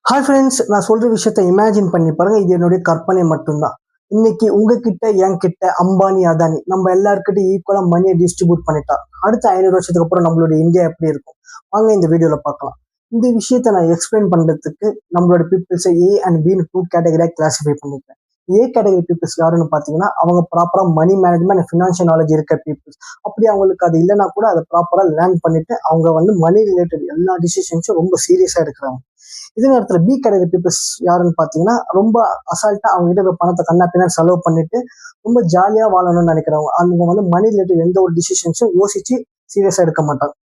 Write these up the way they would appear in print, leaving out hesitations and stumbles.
Hi friends, நான் சொல்ற விஷயத்த இமேஜின் பண்ணி பாருங்க. இது என்னுடைய கற்பனை மட்டும்தான். இன்னைக்கு உங்ககிட்ட என்கிட்ட அம்பானி, அதானி நம்ம எல்லாருக்கிட்டையும் ஈக்குவலா மணியை டிஸ்ட்ரிபியூட் பண்ணிட்டா அடுத்த 500 வருஷத்துக்கு அப்புறம் நம்மளுடைய இந்தியா எப்படி இருக்கும்? வாங்க இந்த வீடியோல பார்க்கலாம். இந்த விஷயத்த நான் எக்ஸ்பிளைன் பண்றதுக்கு நம்மளோட பீப்புள்ஸை ஏ அண்ட் பின்னு 2 கேட்டகரியா கிளாசிஃபை பண்ணிருக்கேன். ஏ கேட்டகரி பீப்புள்ஸ் யாருன்னு பாத்தீங்கன்னா, அவங்க ப்ராப்பரா money management and financial knowledge இருக்க பீப்புள்ஸ். அப்படி அவங்களுக்கு அது இல்லைன்னா கூட அதை ப்ராப்பரா லேர்ன் பண்ணிட்டு அவங்க மணி ரிலேட்டட் எல்லா டிசிஷன்ஸும் ரொம்ப சீரியஸா எடுக்கிறாங்க. இதே நேரத்துல பி கேட்டகரி பீப்புள்ஸ் யாருன்னு பாத்தீங்கன்னா, ரொம்ப அசால்ட்டா அவங்க கிட்ட இருக்க பணத்தை கண்ணா பின்னாடி செலவு பண்ணிட்டு ரொம்ப ஜாலியா வாழணும்னு நினைக்கிறவங்க. அவங்க மணி ரிலேட்டட் எந்த ஒரு டிசிஷன்ஸும் யோசிச்சு சீரியஸா எடுக்க மாட்டாங்க.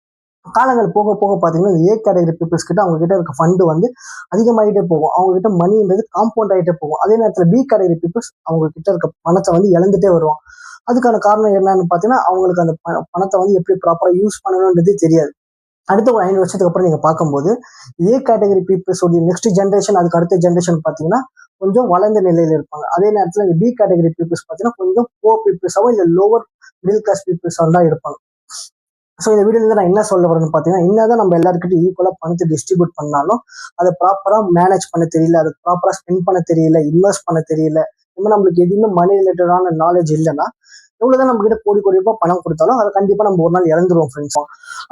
காலங்கள் போக போக பாத்தீங்கன்னா, ஏ கேட்டகரி பீப்புள்ஸ் கிட்ட அவங்க கிட்ட இருக்க ஃபண்டு அதிகமாகிட்டே போகும். அவங்க கிட்ட மணின்றது காம்பவுண்ட் ஆகிட்டே போகும். அதே நேரத்துல பி கேட்டகரி பீப்புள்ஸ் அவங்க கிட்ட இருக்க பணத்தை இழந்துட்டே வருவாங்க. அதுக்கான காரணம் என்னன்னு பாத்தீங்கன்னா, அவங்களுக்கு அந்த பணத்தை எப்படி ப்ராப்பரா யூஸ் பண்ணணும்ன்றதே தெரியாது. அடுத்த ஒரு 5 வருஷத்துக்கு அப்புறம் நீங்க பார்க்கும்போது A category peoples next generation, அதுக்கு அடுத்த ஜென்ரேஷன் பாத்தீங்கன்னா கொஞ்சம் வளர்ந்த நிலையில இருப்பாங்க. அதே நேரத்துல இந்த பி கேட்டகரி பீப்புள்ஸ் பாத்தீங்கன்னா கொஞ்சம் புவர் பீப்புள்ஸாவோ இல்ல லோவர் மிடில் கிளாஸ் பீப்புள்ஸாக தான் இருப்பாங்க. ஸோ இந்த வீடியோல நான் என்ன சொல்ல வரேன்னு பாத்தீங்கன்னா, என்னதான் நம்ம எல்லாருக்கிட்டையும் ஈக்குவலா பணத்தை டிஸ்ட்ரிபியூட் பண்ணாலும் அதை ப்ராப்பரா மேனேஜ் பண்ண தெரியல, அதை ப்ராப்பரா ஸ்பெண்ட் பண்ண தெரியல, இன்வெஸ்ட் பண்ண தெரியல, இந்த நம்மளுக்கு எதுவுமே மணி ரிலேட்டடான நாலேஜ் இல்லைன்னா எவ்வளவுதான் நம்ம கிட்ட கோடி கோடி ரூபாய் பணம் கொடுத்தாலும் அதை கண்டிப்பா நம்ம ஒரு நாள் இழந்துருவோம் ஃப்ரெண்ட்ஸ்.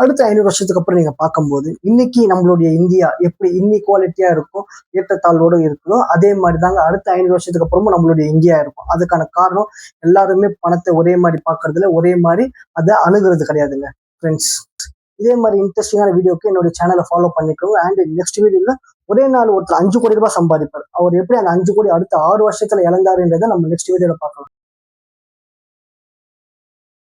அடுத்த 500 வருஷத்துக்கு அப்புறம் நீங்க பார்க்கும்போது இன்னைக்கு நம்மளுடைய இந்தியா எப்படி இன்இக்வாலிட்டியா இருக்கும், ஏற்றத்தாழ்வோடு இருக்குதோ அதே மாதிரி தாங்க அடுத்த 500 வருஷத்துக்கு அப்புறமும் நம்மளுடைய இந்தியா இருக்கும். அதுக்கான காரணம் எல்லாருமே பணத்தை ஒரே மாதிரி பார்க்கறதுல ஒரே மாதிரி அதை அணுகிறது கிடையாதுங்க ஃப்ரெண்ட்ஸ். இதே மாதிரி இன்ட்ரெஸ்டிங்கான வீடியோக்கு என்னோட சேனலை ஃபாலோ பண்ணிக்கோங்க. அண்ட் நெக்ஸ்ட் வீடியோல ஒரே நாள் ஒருத்தர் 5 கோடி ரூபாய் சம்பாதிப்பார். அவர் எப்படி அந்த 5 கோடி அடுத்த 6 வருஷத்துல இழந்தாருன்றதை நம்ம நெக்ஸ்ட் வீடியோல பார்க்கலாம்.